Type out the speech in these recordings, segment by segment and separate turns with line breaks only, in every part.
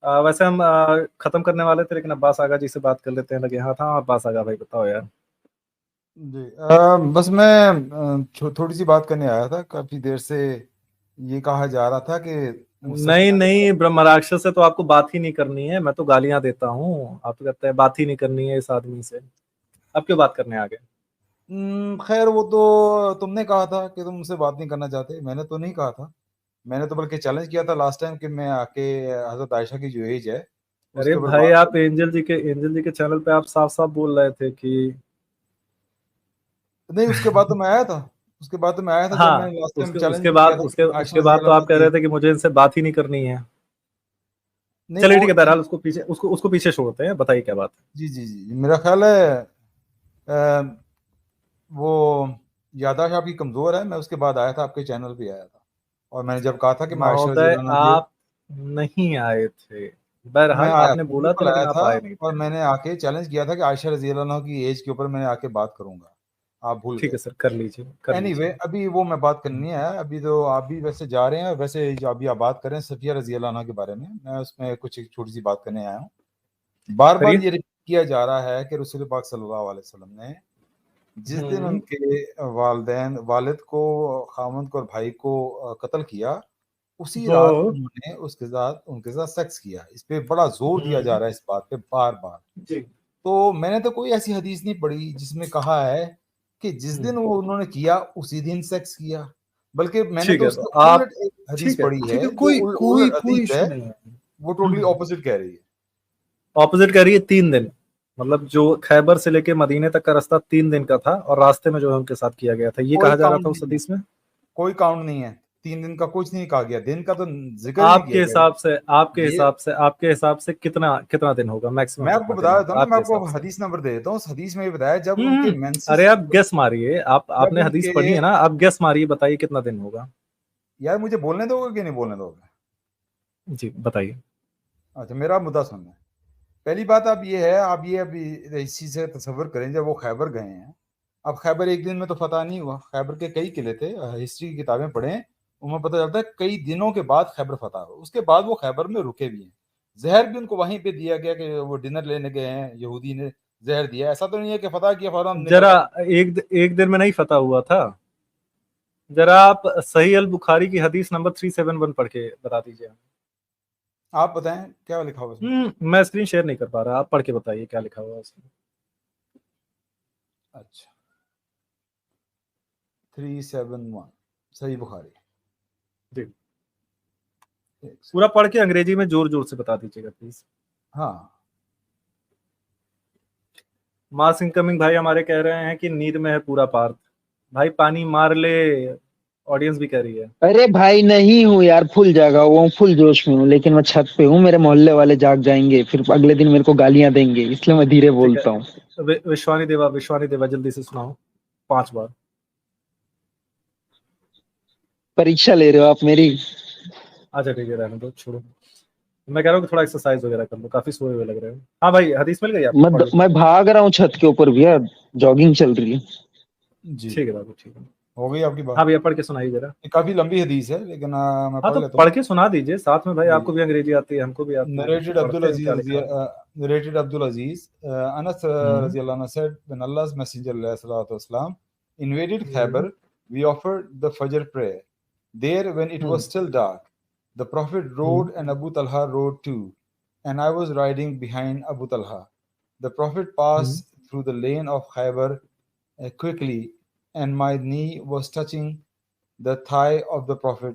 वैसे हम खत्म करने वाले थे, लेकिन अब्बास आगा जी से बात कर लेते हैं लगे। हाँ था अब्बास आगा भाई, बताओ यार।
जी बस मैं थोड़ी सी बात करने आया था। काफी देर से ये कहा जा रहा था कि
नहीं
सफिया
नहीं, ब्रह्म राक्षस से तो आपको बात ही नहीं करनी है, मैं तो गालियां देता हूँ, आप तो कहते हैं बात ही नहीं करनी है इस आदमी से। अब क्यों बात करने आ गए?
खैर वो तो तुमने कहा था कि तुम मुझसे बात नहीं करना चाहते, मैंने तो नहीं कहा था। मैंने तो बल्कि चैलेंज किया था लास्ट टाइम कि मैं आके हजरत आयशा की जो एज है
अरे
उसके ऊपर
भाई,
बात
आप
करूं।
एंजल जी के चैनल पे आप साफ साफ बोल रहे थे कि
नहीं, उसके बाद तो मैं आया था। उसके बाद तो मैं आया था जब
हाँ,
मैंने लास्ट टाइम
उसके
चैलेंज
उसके
भी किया
बाद
था
उसके
कि आयशा
उसके
रजी
बाद तो
अल्लाह अन्हा
आप कह
की।
रहे थे कि मुझे इनसे बात ही नहीं करनी है।
नहीं
चलिए
वो
ठीक है, बहरहाल उसको पीछे छोड़ते हैं, बताइए क्या बात
जी जी जी, मेरा ख्याल है अ, वो याददाश्त आपकी कमजोर है। मैं उसके बाद आया था, आपके चैनल पे आया था, और मैंने जब कहा था कि
है।
मैं आयशा रजी
महोदय,
अल्लाह अन्हा के।
आप नहीं आए थे।
मैं
बहरहाल
आया
आपने
था,
बोला था,
बिल्कुल
लेकिन
आया
आप
था।
आए नहीं
और
थे।
मैंने आके चैलेंज किया था कि आयशा रजी अल्लाह अन्हा की एज के ऊपर मैंने आके बात करूंगा। आप भूल
ठीक
गए।
है सर, कर लीजिए कर
एनीवे
लीजिए।
अभी वो मैं बात करनी है। अभी तो आप भी वैसे जा रहे हैं, वैसे जो अभी आप बात करें सफिया रजी अल्लाह अन्हा के बारे में, मैं उसमें कुछ एक छोटी सी बात करने आया हूँ। बार बार
करिए।
ये रिपीट किया जा रहा है कि रसूल पाक सल्लल्लाहु अलैहि वसल्लम ने जिस दिन
हम्म।
उनके वालिदैन वालिद को, खामद को और भाई को कत्ल किया, उसी रात
हाँ।
उन्होंने उनके साथ सेक्स किया। इस पे बड़ा जोर दिया जा
हम्म।
रहा है, इस बात पे बार बार।
जी।
तो मैंने तो कोई ऐसी हदीस नहीं पढ़ी जिसमें कहा है कि जिस दिन
हम्म।
वो उन्होंने किया उसी दिन सेक्स किया। बल्कि मैंने
ठीक
तो
है, तो
उसके
आप
उलट एक हदीस
ठीक है
पढ़ी
ठीक
है
है,
जो
कोई कोई
उलट
कोई
हदीस है।
इशू नहीं है।
वो टोटली ऑपोजिट कह रही है।
ऑपोजिट कह रही है 3 दिन। मतलब जो खैबर से लेके मदीने तक का रास्ता 3 दिन का था, और रास्ते में जो है उनके साथ किया गया था, ये
कोई
कहा जा रहा
काउंट
था उस
नहीं है।
हदीस में।
कोई काउंट नहीं है। 3 दिन का कुछ नहीं कहा गया, दिन का तो जिक्र ही नहीं
आपके
किया गया।
हिसाब से आपके
ये
हिसाब से आपके हिसाब से कितना कितना दिन होगा, मैक्सिमम
मैं आपको
कितना दिन
बता देता
होगा
हूँ ना, मैं
आपके
आपको
हिसाब से?
हदीस नंबर दे देता हूँ। उस हदीस में ये बताया जब उनके
अरे
मेंसेस,
आप गेस मारिए,
जब
आपने हदीस
उनके,
पढ़ी है ना, आप गेस मारिए, बताइए कितना दिन होगा।
यार मुझे बोलने दोगे कि नहीं बोलने दोगे?
जी बताइए।
अच्छा, मेरा मुद्दा सुनना है। पहली बात अब ये है, आप ये अभी इस चीज से तस्वर करें, जब वो खैबर गए हैं। अब खैबर एक दिन में तो फतह नहीं हुआ। खैबर के कई किले थे, हिस्ट्री की किताबें पढ़ें, उनमें पता चलता है कई दिनों के बाद खैबर फतह हुआ। उसके बाद वो खैबर में रुके भी हैं। जहर भी उनको वहीं पे दिया गया कि वो डिनर लेने गए हैं, यहूदी ने जहर दिया। ऐसा तो नहीं है कि फतह किया फौरन निकल
जरा,
गए।
एक दिन में नहीं फतह हुआ था। जरा आप सही अल बुखारी की हदीस नंबर 371 पढ़ के बता दीजिए।
आप बताएं क्या लिखा हुआ उसमें।
मैं स्क्रीन शेयर नहीं कर पा रहा, आप पढ़ के बताइए क्या लिखा हुआ है उसमें।
अच्छा, 371 सही बुखारी।
जी।
एक
पूरा
सेकंड।
पढ़ के अंग्रेजी में जोर जोर से बता दीजिएगा प्लीज।
हाँ।
मास इनकमिंग भाई हमारे कह रहे हैं कि नींद में है पूरा पार्थ। भाई पानी मार ले, ऑडियंस भी कह रही है।
अरे भाई नहीं हूँ यार, फुल जागा हुआ हूँ, फुल जोश में हूँ, लेकिन मैं छत पे हूँ। मेरे मोहल्ले वाले जाग जाएंगे, फिर अगले दिन मेरे को गालियां देंगे, इसलिए मैं धीरे
ठीक है,
बोलता हूँ।
विश्वानी देवा जल्दी से सुनाओ, 5 बार।
परीक्षा ले रहे हो आप मेरी?
अच्छा ठीक है, रहने दो, छोड़ो। मैं कह रहा हूँ कि थोड़ा एक्सरसाइज वगैरह कर लो, काफी सोए हुए लग रहे हो। हाँ भाई, हदीस मिल गई आपको,
मैं
पढ़ लो।
मैं भाग रहा हूँ छत के ऊपर भैया, जॉगिंग चल रही है।
जी,
ठीक है बाबू, ठीक है।
हो गई आपकी
हाँ
बात।
भैया, पढ़ के सुनाइए जरा।
ये काफी लंबी हदीस है, लेकिन मैं
हाँ
पढ़
तो
लेता
पढ़
हूँ।
के सुना दीजिए साथ में भाई,
जी।
आपको भी अंग्रेजी आती है, हमको भी आती है, तो
narrated Abdul
पढ़ते हैं क्या
Aziz
लिखा है।
narrated Abdul Aziz Anas
hmm.
radiallahu anhu said, when Allah's Messenger alayhi salatu wasalam invaded
hmm.
Khyber, we offered the Fajr prayer. There, when it was
hmm.
still dark, the Prophet
hmm.
rode and Abu Talha rode too, and I was riding behind Abu Talha. The Prophet
hmm.
passed through the lane of Khyber quickly, and my knee was touching the thigh of the Prophet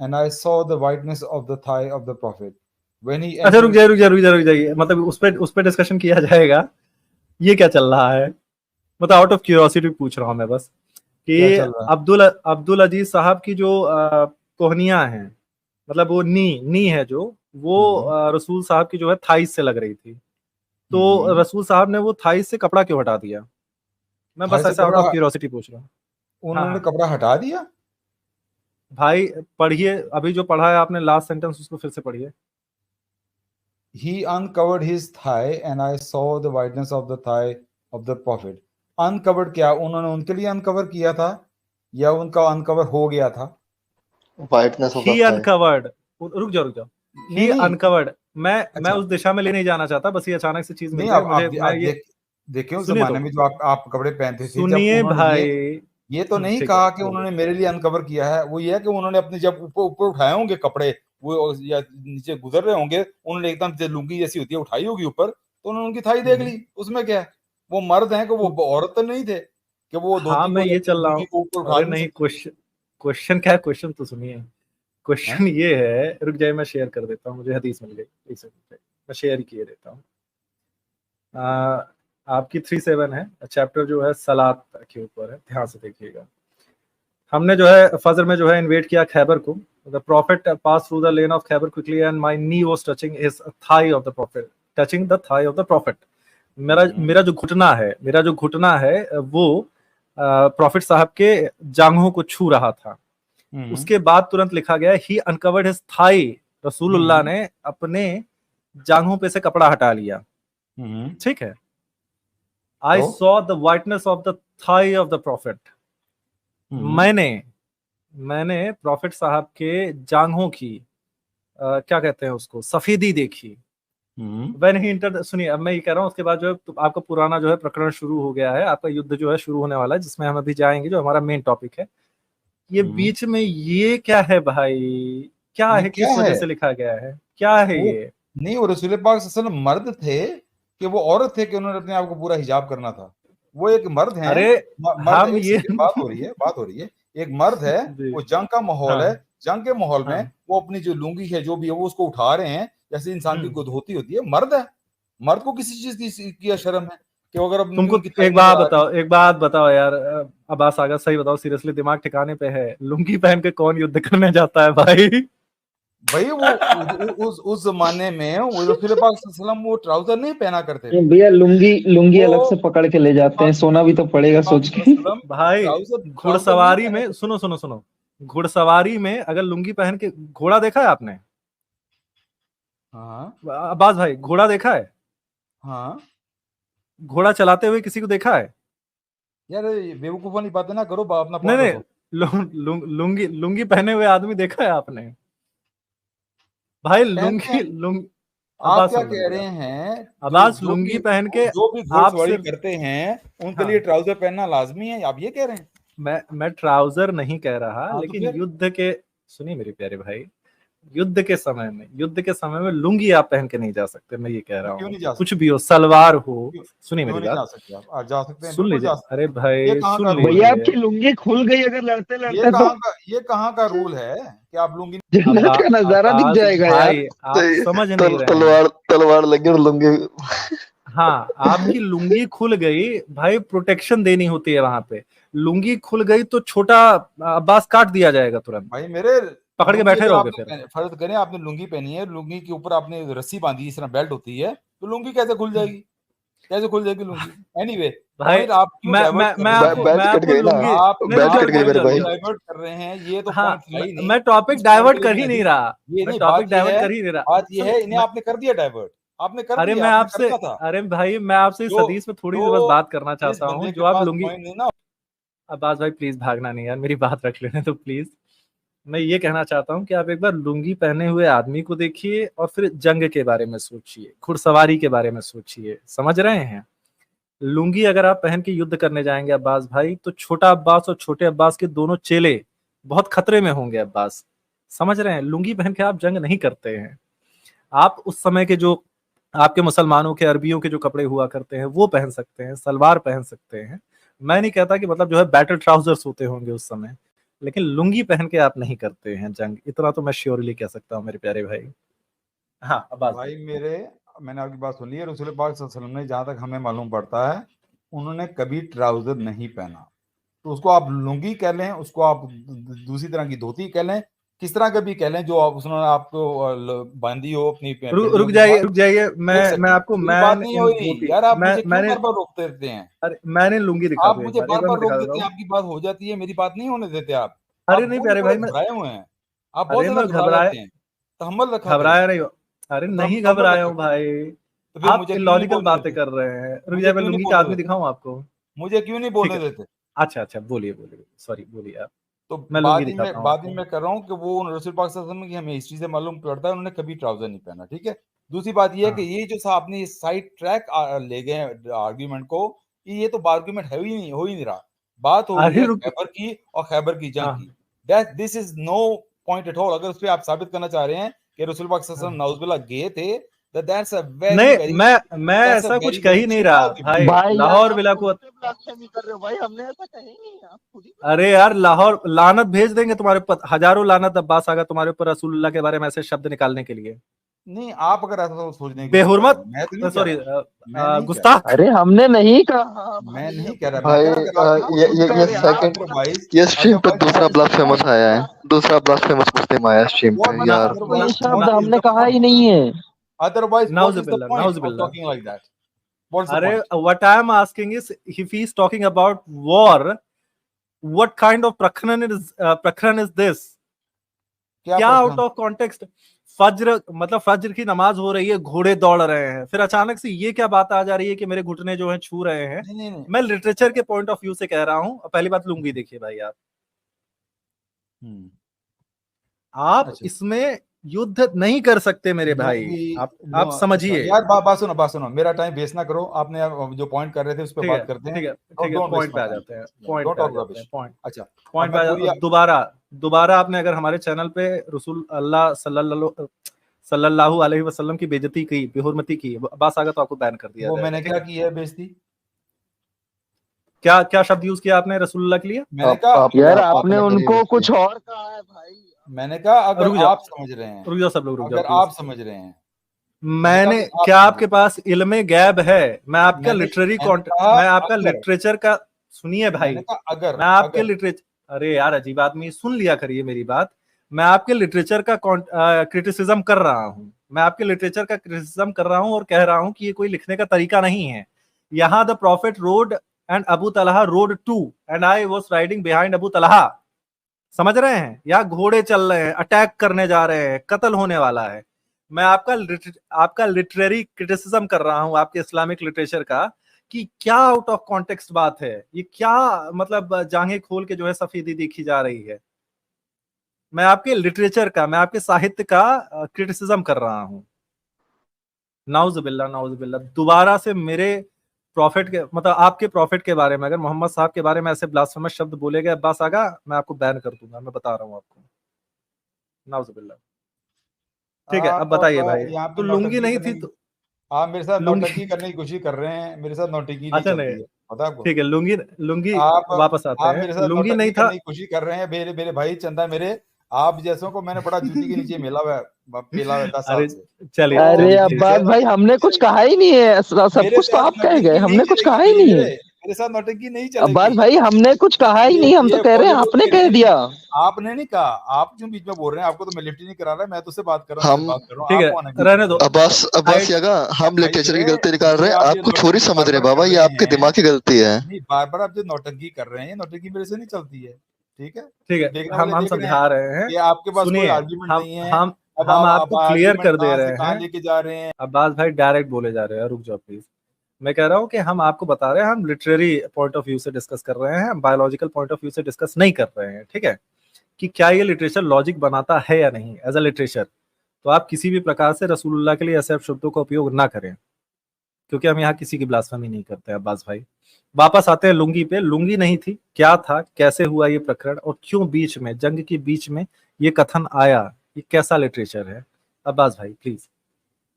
and I saw the whiteness of the thigh of the Prophet. When he
अच्छा रुक
entered,
जाइए रुक जाइए रुक जाइए रुक जाइए, मतलब उस पे डिस्कशन किया जाएगा। ये क्या चल रहा है? मतलब आउट ऑफ क्यूरियोसिटी पूछ रहा हूँ मैं बस,
क्या
कि
चल रहा
अब्दुल अजीज साहब की जो कोहनियां हैं, मतलब वो नी है जो, वो
है?
रसूल साहब की जो है थाइस से लग रही थी। तो
हम्म।
रसूल साहब ने वो थाइस से कपड़ा क्यों हटा दिया? मैं
थाई
बस
से
ऐसे आउट
कपड़ा,
ऑफ क्यूरियोसिटी पूछ रहा हूँ। हाँ
उन्होंने
हाँ
कपड़ा हटा दिया।
भाई, पढ़िए, अभी जो पढ़ा है आपने लास्ट सेंटेंस, उसको फिर से पढ़िए।
He uncovered his thigh, and I saw the whiteness of the thigh of the Prophet. Uncovered क्या उन्होंने उनके लिए अनकवर किया था, या उनका अनकवर हो गया था?
Whiteness of the
he
thigh.
Uncovered, रुक जाओ।
नहीं
ही
नहीं
अनकवर्ड, मैं
अच्छा
उस दिशा में ले नहीं जाना चाहता, बस ये अचानक से चीज मिल
नहीं,
गई
आप
मुझे।
आप
मैं ये
देखे उस
सुनिए
जमाने
तो,
में जो आप कपड़े पहनते थे, जब
सुनिए
उन्होंने
भाई।
ये तो नहीं
ठीक है,
कहा कि
बोलिए।
उन्होंने मेरे लिए अनकवर किया है, वो ये है कि उन्होंने अपने जब ऊपर ऊपर उठाए होंगे कपड़े, वो या नीचे गुजर रहे होंगे, उन्होंने एकदम से लुंगी जैसी होती है उठाई होगी ऊपर, तो उन्होंने उनकी थाई देख ली, उसमें क्या है? वो मर्द हैं कि वो औरत तो नहीं थे कि वो
हाँ,
धोती
मैं
को या
ये चल रहा
लुंगी
हूँ।
को ऊपर उठा
अरे
नहीं
नहीं,
सकते
क्वेश्चन क्या है? क्वेश्चन तो सुनिए।
हैं?
क्वेश्चन ये है, रुक जाइए मैं शेयर कर देता हूँ, मुझे हदीस मिल गई, एक सेकंड, मैं शेयर किए देता हूँ। आपकी 37 है, चैप्टर जो है सलात के ऊपर है, ध्यान से देखिएगा। हमने जो है फजर में जो है इन्वेट किया खैबर को। The prophet pass through the lane of Khaybar quickly and my knee was touching his thigh of the prophet, touching the thigh of the prophet. मेरा जो घुटना है वो प्रॉफिट साहब के जांघों को छू रहा था। उसके बाद तुरंत लिखा गया ही अनकवर्ड हिज थाई, रसूलुल्लाह ने अपने जांघों पे से कपड़ा हटा लिया। ठीक है, आई
तो
saw the whiteness of the thigh of the prophet. मैंने प्रॉफिट साहब के जांघों की क्या कहते हैं उसको, सफेदी देखी। When he entered, सुनिए अब मैं ये कह रहा हूँ, उसके बाद जो है तो आपका पुराना जो है प्रकरण शुरू हो गया है, आपका युद्ध जो है शुरू होने वाला है, जिसमें हम अभी जाएंगे, जो हमारा मेन टॉपिक है। ये बीच में ये क्या है भाई? क्या
ये
है?
क्या
किस वजह
है?
से लिखा गया है? क्या है
वो
ये?
नहीं, वो रसूल पाक सल्लल्लाहु अलैहि वसल्लम मर्द थे कि वो औरत थे कि उन्होंने अपने आप को पूरा हिजाब करना था? वो एक मर्द हैं।
अरे
मर्द,
हम
एक
ये
सेकंड, बात हो रही है। एक मर्द है,
जी,
वो जंग का माहौल है,
हाँ
जंग के माहौल में
हाँ,
वो अपनी जो लुंगी है जो भी है वो उसको उठा रहे हैं, जैसे इंसान की
हम्म।
धोती होती है। मर्द है, मर्द को किसी चीज की शर्म है कि अगर अब
तुमको
उनकी थाई नजर आ रही है?
एक बात बताओ यार, अब्बास आगा, सही बताओ, सीरियसली दिमाग ठिकाने पे है? लुंगी पहन के कौन युद्ध करने जाता है भाई?
भाई वो उस जमाने में वो रसूल पाक सल्लल्लाहु अलैहि वसल्लम वो ट्राउजर नहीं पहना करते थे।
भैया लुंगी लुंगी
वो
अलग से पकड़ के ले जाते हैं, सोना भी तो पड़ेगा सोच के।
भाई
ट्राउजर नहीं
घुड़सवारी
पहना
में,
करते थे।
सुनो, घुड़सवारी में अगर लुंगी पहन के, घोड़ा देखा है आपने?
हाँ
अब्बास भाई, घोड़ा देखा है?
हाँ
घोड़ा चलाते हुए किसी को देखा है?
यार, ये बेवकूफ वाली बातें ना करो, अपना
नहीं
पॉइंट
नहीं,
रखो।
लुंगी लुंगी पहने हुए आदमी देखा है आपने? भाई
पहनते
लुंगी
हैं।
लुंग
आप
आवाज
क्या
सुन लो
कह
मेरी
रहे
आप।
हैं?
आवाज लुंगी पहन के
जो भी
आप
घोड़सवारी
सिर्फ,
करते हैं उनके लिए
हाँ,
ट्राउजर पहनना लाजमी है, आप ये कह रहे हैं?
मैं ट्राउजर नहीं कह रहा,
हाँ तो
लेकिन
फिर
युद्ध के, सुनिए मेरे प्यारे भाई, युद्ध के समय में लुंगी आप पहन के नहीं जा सकते, मैं ये कह रहा
क्यों
हूँ।
नहीं जा
कुछ
सकते?
भी हो, सलवार हो।
क्यों
सुनिए
क्यों
मेरी
नहीं जा
बात,
सकते? आप जा सकते हैं,
सुन
बिल्कुल
लीजिए।
जा सकते
अरे
हैं। ये
भाई
कहाँ का
सुन
रूल है?
भैया आपकी
लीजिए।
लुंगी खुल गई अगर लड़ते
ये
लड़ते तो
कहाँ का रूल है कि आप लुंगी?
जन्नत का नजारा दिख
अब्बास
जाएगा यार।
भाई, आप समझ नहीं रहे हैं।
तलवार तलवार लगी और लुंगी।
हाँ, आपकी लुंगी खुल गई भाई, प्रोटेक्शन देनी होती है वहां पे। लुंगी खुल गई तो छोटा अब्बास काट दिया जाएगा तुरंत,
भाई मेरे,
पकड़ के
लुंगी
बैठे
अगर
रहोगे
आपने
फिर।
फर्ज करें आपने लुंगी पहनी है, लुंगी के ऊपर आपने रस्सी बांधी, इस तरह बेल्ट होती है, तो लुंगी कैसे खुल जाएगी? कैसे खुल जाएगी लुंगी? एनीवे,
भाई
पॉइंट आप क्यों डाइवर्ट कर रहे हैं?
मैं
बेल्ट कट
आपको
गई ना,
लुंगी,
आप
नहीं
बेल्ट
रुक
कट गई
जाओ,
मेरे भाई।
क्यों डाइवर्ट कर रहे हैं? ये तो
हाँ,
पॉइंट था ही नहीं।
मैं टॉपिक
इस पॉइंट
डाइवर्ट
को
कर
इन्हें
ही नहीं
अभी,
रहा,
ये
मैं
नहीं,
टॉपिक डाइवर्ट कर ही नहीं रहा।
बात ये
सुन,
है, इन्हें आपने कर दिया डाइवर्ट। आपने कर
अरे
दिया,
मैं
आपने
आपसे,
करना था।
अरे भाई मैं आपसे इस
जो
हदीस में थोड़ी सी बस
जो
बात करना
जिस
चाहता हूँ,
बंदे के
जो आप
पास
लुंगी,
पॉइंट नहीं ना,
अब्बास भाई प्लीज भागना नहीं यार, मेरी बात रख लेने तो प्लीज। मैं ये कहना चाहता हूँ कि आप एक बार लुंगी पहने हुए आदमी को देखिए और फिर जंग के बारे में सोचिए, घुड़सवारी के बारे में सोचिए, समझ रहे हैं? लुंगी अगर आप पहन के युद्ध करने जाएंगे अब्बास भाई, तो छोटा अब्बास और छोटे अब्बास के दोनों चेले बहुत खतरे में होंगे अब्बास, समझ रहे हैं? लुंगी पहन के आप जंग नहीं करते हैं। आप उस समय के जो आपके मुसलमानों के, अरबियों के जो कपड़े हुआ करते हैं वो पहन सकते हैं, सलवार पहन सकते हैं। मैं नहीं कहता कि मतलब जो है बैटल ट्राउजर्स होते होंगे उस समय, लेकिन लुंगी पहन के आप नहीं करते हैं जंग, इतना तो मैं श्योरली कह सकता हूँ मेरे प्यारे भाई। हाँ अब्बास
भाई मेरे, मैंने आपकी बात सुन ली है। रसूल पाक सल्लल्लाहु अलैहि वसल्लम ने, जहां तक हमें मालूम पड़ता है, उन्होंने कभी ट्राउजर नहीं पहना। तो उसको आप लुंगी कह लें, उसको आप दूसरी तरह की धोती कह लें, किस तरह का भी कह लें, जो आप उन्होंने आपको बांधी हो अपनी पिंडलियों के साथ,
रुक जाइए,
एक
मैं
सेकंड,
आपको
मेरी बात
मैन
नहीं
इन
हो रही
धोती,
यार। आप मुझे क्यों
मैंने,
बार बार रोकते रहते हैं?
अरे मैंने लुंगी दिखा
आप
दो,
मुझे
एक
बार
बार
बार
मैं
रोक
दिखा देता
देते हैं,
हूँ।
आपकी बात हो जाती है, मेरी बात नहीं होने देते आप।
अरे
आप
नहीं
बहुत
प्यारे
ज्यादा
भाई, मैं,
घबराए हुए हैं, आप बहुत
अरे
ज्यादा
मैं
घबरा
घबराया,
जाते हैं। तहम्मुल रखा करें,
घबराया नहीं हो, अरे नहीं
तहम्मुल
घबराया
रखा
हूँ
करें।
भाई।
तो फिर
आप
मुझे क्यों नहीं
इलॉजिकल
बोलने
बातें
देते?
कर रहे हैं। रुक
मुझे
जाइए, मैं
क्यों नहीं
लुंगी का
बोलने
आदमी
देते?
दिखाऊं आपको?
मुझे क्यों नहीं
ठीक
बोलने
है,
देते?
अच्छा, बोलिए, सॉरी, बोलिए आप।
तो
मैं लुंगी दिखाता हूँ
बाद में
आपको।
मैं कर रहा हूँ कि वो रसूल पाक सल्लल्लाहु अलैहि वसल्लम की हमें हिस्ट्री से मालूम पड़ता है उन्होंने कभी ट्राउजर नहीं पहना, ठीक है। दूसरी बात ये है कि
हाँ
ये जो साहब ने साइड ट्रैक ले गए आर्ग्यूमेंट को, ये तो आर्ग्यूमेंट है ही नहीं, हो ही नहीं रहा। बात हो रही
अरे
है
रुक
खैबर की और खैबर की जंग
हाँ
की। That this is no point at all. अगर उस पे आप साबित करना चाह रहे हैं कि रसूल पाक सल्लल्लाहु अलैहि वसल्लम
हाँ।
नाउजुबिल्लाह गए थे, दैट्स अ वेरी
नहीं,
वेरी
मैं
दैट्स अ
ऐसा कुछ
वेरी
कह
वेरी
ही नहीं
चीप
रहा
आर्ग्यूमेंट।
भाई।
भाई यार
लाहौर
आप
विला
खुद
को,
से ब्लास्फेमी कर रहे हो भाई, हमने ऐसा कहे ही नहीं, आप खुद ही
अरे यार लाहौर लानत भेज देंगे तुम्हारे ऊपर, हजारों लानत अब्बास आगा तुम्हारे ऊपर रसूलुल्लाह के बारे में ऐसे शब्द निकालने के लिए।
नहीं, आप अगर ऐसा सोचने की कोशिश कर रहे
बेहुरमत,
हैं, मैं तो नहीं कह
सॉरी,
रहा, मैं नहीं कह रहा,
गुस्ताख।
अरे हमने नहीं कहा
मैं
भाई,
नहीं
अब
कह रहा, मैं
भाई
कह रहा अगर आप
आप
ये
खुद
ये
कह
ये
रहे हैं, आप
सेकंड
अदरवाइज
ये स्ट्रीम पे दूसरा
that is the
blasphemous
point.
आया है, दूसरा ब्लास्फेमस मुस्लिम आया है स्ट्रीम
व्हाट
पे
ना
यार।
तो ये
अदरवाइज
शब्द
व्हाट इज
हमने
द
कहा ही
पॉइंट?
नहीं है।
अदरवाइज व्हाट इज द
नाउजुबिल्लाह
पॉइंट ऑफ
नाउजुबिल्लाह।
Talking like that? What's the
अरे
point?
What I am asking is if he is talking about war, what kind of प्रकरण is this?
क्या
क्या आउट
प्रश्न?
Of context? फज्र मतलब फज्र की नमाज हो रही है, घोड़े दौड़ रहे हैं, फिर अचानक से ये क्या बात आ जा रही है कि मेरे घुटने जो हैं छू रहे हैं।
नहीं नहीं नहीं।
मैं लिटरेचर के पॉइंट ऑफ व्यू से कह रहा हूं। पहली बात लुंगी देखिए भाई आप
हम्म,
आप
अच्छा।
इसमें युद्ध नहीं कर सकते मेरे भाई।
लुंगी
आप
अच्छा
समझिए।
यार, बात सुनो, मेरा टाइम वेस्ट ना करो। आपने जो पॉइंट कर रहे थे उस पर
ठीक है
बात करते हैं।
ठीक है
डोंट
ठीक है,
डोंट वेस्ट
पॉइंट पे
माय
आ
टाइम,
जाते हैं, point
don't
pay uh
talk
जाते हैं,
रबिश।
पॉइंट
अच्छा, अब
पॉइंट पे
मैं
आ
पूरी
जाते। दोबारा दोबारा आपने अगर हमारे चैनल पे रसूल अल्लाह सल्लल्लाहु अलैहि वसल्लम की बेइज्जती की, बेहुरमती की, बस आगे तो आपको बैन कर दिया
वो
जाएगा,
मैंने
ठीक
क्या
है।
की है बेइज्जती?
क्या क्या शब्द यूज किया आपने रसूलुल्लाह के लिए?
मैंने कहा
यार
आपने
आपने
करी
उनको
बेइज्जती।
कुछ और कहा है भाई।
मैंने कहा अगर
रुक जाओ,
आप समझ रहे हैं,
रुक जाओ सब लोग, रुक जाओ
अगर
प्लीज।
आप समझ रहे हैं, मैंने कहा
मैंने,
अगर आप
क्या
समझ
आपके
रहे
पास इल्मे गैब है? मैं
हैं,
आपका लिटरेरी
मैंने कहा
मैं आपका
अगर,
लिटरेचर का, सुनिए भाई,
मैंने कहा अगर
मैं आपके
अगर
लिटरेचर, अरे यार अजीब आदमी, सुन लिया करिए मेरी बात। मैं आपके लिटरेचर का क्रिटिसिज्म कर रहा हूं। मैं आपके लिटरेचर का क्रिटिसिज्म कर रहा हूं और कह रहा हूं कि ये कोई लिखने का तरीका नहीं है। यहाँ the prophet rode and Abu Talha rode too and I was riding behind Abu Talha. समझ रहे हैं? यहाँ घोड़े चल रहे हैं, अटैक करने जा रहे हैं, कत्ल होने वाला है। मैं आपका लिटरेरी क्रिटिसिज्म कर रहा हूं, आपके इस्लामिक लिटरेचर का, कि क्या आउट ऑफ कॉन्टेक्स्ट बात है ये, क्या मतलब जांघें खोल के जो है सफेदी देखी जा रही है। मैं आपके लिटरेचर का, मैं आपके साहित्य का क्रिटिसिज्म कर रहा हूं। नाउजुबिल्ला नाउजुबिल्ला, दोबारा से मेरे प्रॉफिट के मतलब आपके प्रॉफिट के बारे में, अगर मोहम्मद साहब के बारे में ऐसे ब्लास्फेमस शब्द बोले गए अब्बास आगा, मैं आपको बैन कर दूंगा, मैं बता रहा हूँ आपको। नाउजुबिल्ला। ठीक है, अब
आप
बताइए भाई,
यहाँ
तो
पे
लुंगी
नौटंकी
नहीं
करने
थी
की,
तो
आप मेरे साथ नौटंकी
लुंगी
करने की कोशिश कर रहे हैं, मेरे साथ नौटंकी नहीं
अच्छा नहीं,
चलती है, पता है आपको?
ठीक है, लुंगी लुंगी
आप
वापस आते
आप
हैं।
मेरे साथ
लुंगी
नौटंकी
नहीं था।
करने की कोशिश कर रहे हैं, मेरे मेरे भाई चंदा मेरे, आप जैसों को मैंने बड़ा जूती के नीचे पेला हुआ है 10 साल
अरे
से।
चलिए
तो
अरे
चलिए
मेरे
ठीक है।
अब्बास
साथ
भाई हमने कुछ कहा ही नहीं है, सब
मेरे
कुछ तो
साथ
आप कह गए,
नौटंकी नहीं
हमने कुछ कहा
चलेगी
ही नहीं है।
मेरे साथ नौटंकी नहीं
अब्बास
चलेगी।
भाई हमने कुछ कहा ही नहीं, हम तो
ये
कह रहे हैं
बॉलीवुड
आपने
के
कह
नहीं,
दिया।
आपने नहीं कहा, आप क्यों बीच में बोल रहे हैं? आपको तो मैं लिफ्ट ही नहीं करा रहा, मैं तो उससे बात कर रहा हूँ
हम
जिससे बात कर रहा हूँ,
ठीक
आप
है,
कौन है बीच में
रहने दो।
बोलने वाला?
अब्बास
आई
यागा, हम
भाई
लिटरेचर की
मेरे
गलती निकाल रहे
ये
हैं,
आप
आप
ये
कुछ और ही
नौटंकी
समझ
बार
रहे हैं
बार
बाबा,
कर
ये
रहे
आपके
हैं,
दिमाग की गलती है।
नहीं बार बार आप जो नौटंकी कर रहे हैं, ये नौटंकी मेरे से नहीं चलती है, ठीक है।
ठीक है,
देखने वाले
हम
देख रहे हैं
समझा रहे हैं,
कि आपके पास कोई
सुनिए।
आर्ग्यूमेंट
हम
नहीं है।
हम
अब
हम
आप
आपको क्लियर
आर्ग्यूमेंट
कर दे
कहाँ से
रहे
कहाँ
हैं।
लेके जा रहे हैं?
अब्बास भाई डायरेक्ट बोले जा रहे हैं, रुक जाओ प्लीज। मैं कह रहा हूँ कि हम आपको बता रहे हैं, हम लिटरेरी पॉइंट ऑफ व्यू से डिस्कस कर रहे हैं, बायोलॉजिकल पॉइंट ऑफ व्यू से डिस्कस नहीं कर रहे हैं, ठीक है। कि क्या ये लिटरेचर लॉजिक बनाता है या नहीं एज अ लिटरेचर। तो आप किसी भी प्रकार से रसूलुल्लाह के लिए ऐसे शब्दों का उपयोग ना करें, क्योंकि हम यहाँ किसी की ब्लास्फेमी नहीं करते। अब्बास भाई वापस आते हैं लुंगी पे। लुंगी नहीं थी, क्या था, कैसे हुआ ये प्रकरण, और क्यों बीच में, जंग के बीच में ये कथन आया, ये कैसा लिटरेचर है? अब्बास भाई प्लीज।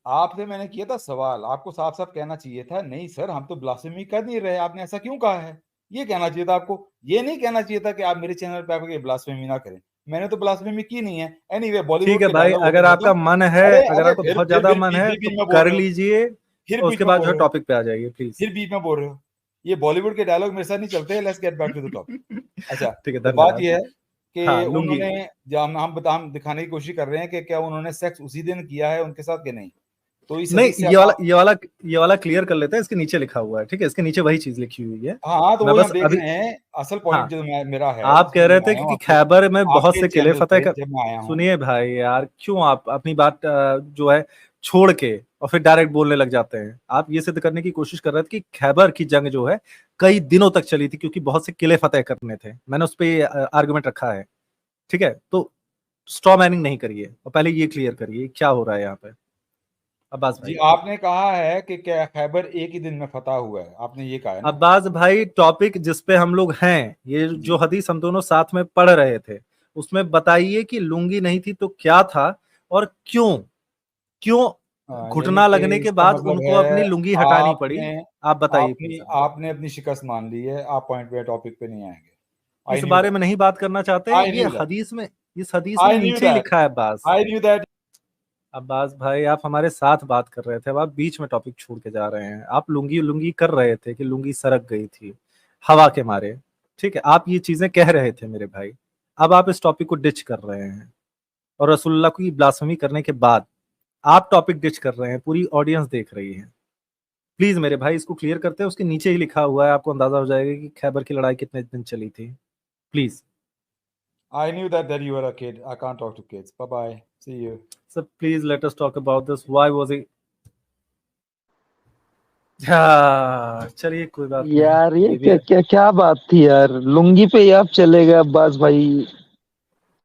आपसे मैंने किया था सवाल, आपको साफ साफ कहना चाहिए था नहीं सर हम तो ब्लास्फेमी कर नहीं रहे, आपने ऐसा क्यों कहा है, ये कहना चाहिए था आपको। ये नहीं कहना चाहिए था कि आप मेरे चैनल पे आकर ब्लास्फेमी ना करें, मैंने तो ब्लास्फेमी की नहीं है। एनीवे
ठीक
बॉलीवुड
है
के
भाई,
डायलॉग हो
अगर
गए
आपका
खत्म।
मन है,
अरे
अगर
अरे
आपको
फिर
बहुत
फिर
ज्यादा
फिर
मन है
फिर
तो
बीच में बोल
कर
रहे हो,
लीजिए,
फिर
और
बीच
उसके
में
बाद
बोल
जो है
रहे हो,
टॉपिक पे आ जाइए प्लीज।
फिर बीच में बोल रहे हो। ये बॉलीवुड के डायलॉग मेरे साथ नहीं चलते। Let's get back to the topic. अच्छा,
ठीक है,
तो बात
धन्यवाद।
ये है
हाँ
कि
लुंगी।
उन्होंने, जब हम दिखाने की कोशिश कर रहे हैं कि क्या उन्होंने सेक्स उसी दिन किया है उनके साथ कि नहीं, तो इस
नहीं,
हदीस से
ये वाला क्लियर कर लेते हैं, इसके नीचे लिखा हुआ है, ठीक है, इसके नीचे वही चीज लिखी हुई है।
हाँ तो
मैं
वही हम
बस
देख
अभी,
रहे हैं। असल
हाँ,
पॉइंट जो मेरा है
आप
जिसके
कह
लिए
रहे
मैं
थे
आया हूँ
कि
आपके
खैबर में बहुत
आपके
से किले
चैनल
फतेह
पे
कर,
जब मैं आया हूँ।
सुनिए भाई यार, क्यों आप अपनी बात जो है छोड़ के और फिर डायरेक्ट बोलने लग जाते हैं। आप ये सिद्ध करने की कोशिश कर रहे थे कि खैबर की जंग जो है कई दिनों तक चली थी क्योंकि बहुत से किले फतेह करने थे। मैंने उस पर आर्गुमेंट रखा है, ठीक है? तो स्ट्रॉ मैनिंग नहीं करिए और पहले ये क्लियर करिए क्या हो रहा है यहाँ पे। अब्बास
जी
भाई,
आपने कहा है कि क्या खैबर एक ही दिन में फतह हुआ है, आपने ये कहा है ना?
अब्बास भाई, टॉपिक जिस पे हम लोग हैं, ये
जी।
जो हदीस हम दोनों साथ में पढ़ रहे थे, उसमें बताइए कि लुंगी नहीं थी तो क्या था और क्यों क्यों
यानी
घुटना
कि
लगने के
इसका
बाद
मतलब
उनको अपनी
है
लुंगी हटानी पड़ी।
आपने
आप बताइए
आपने
प्लीज।
आपने अपनी शिकस्त मान ली है, आप पॉइंट पे टॉपिक पे नहीं आएंगे। आई
इस
न्यू
बारे
दैट,
में नहीं बात करना चाहते,
आई
ये
न्यू दैट,
हदीस में, इस हदीस में
आई न्यू
नीचे ही
दैट,
लिखा है Abbas.
I knew that.
Abbas भाई, आप हमारे साथ बात कर रहे थे, अब आप बीच में टॉपिक छोड़ के जा रहे हैं। आप लुंगी लुंगी कर रहे थे कि लुंगी सरक गई थी हवा के मारे, ठीक है? आप ये चीजें कह रहे थे मेरे भाई। अब आप इस टॉपिक को डिच कर रहे हैं और रसूलुल्लाह की ब्लास्फेमी करने के बाद आप टॉपिक डिच कर रहे हैं, पूरी ऑडियंस देख रही है। प्लीज मेरे भाई, इसको क्लियर करते हैं। उसके नीचे ही लिखा हुआ है, आपको अंदाजा हो जाएगा कि खैबर की लड़ाई कितने दिन चली थी। Please
I knew that you were a kid. I can't talk to kids. Bye bye. See you.
Sir, please let us talk about this. Why was it? चलिए कोई बात नहीं,
यार ये
ये भी
क्या
है।
क्या क्या बात थी यार, लुंगी पे ही आप चले गए अब्बास भाई।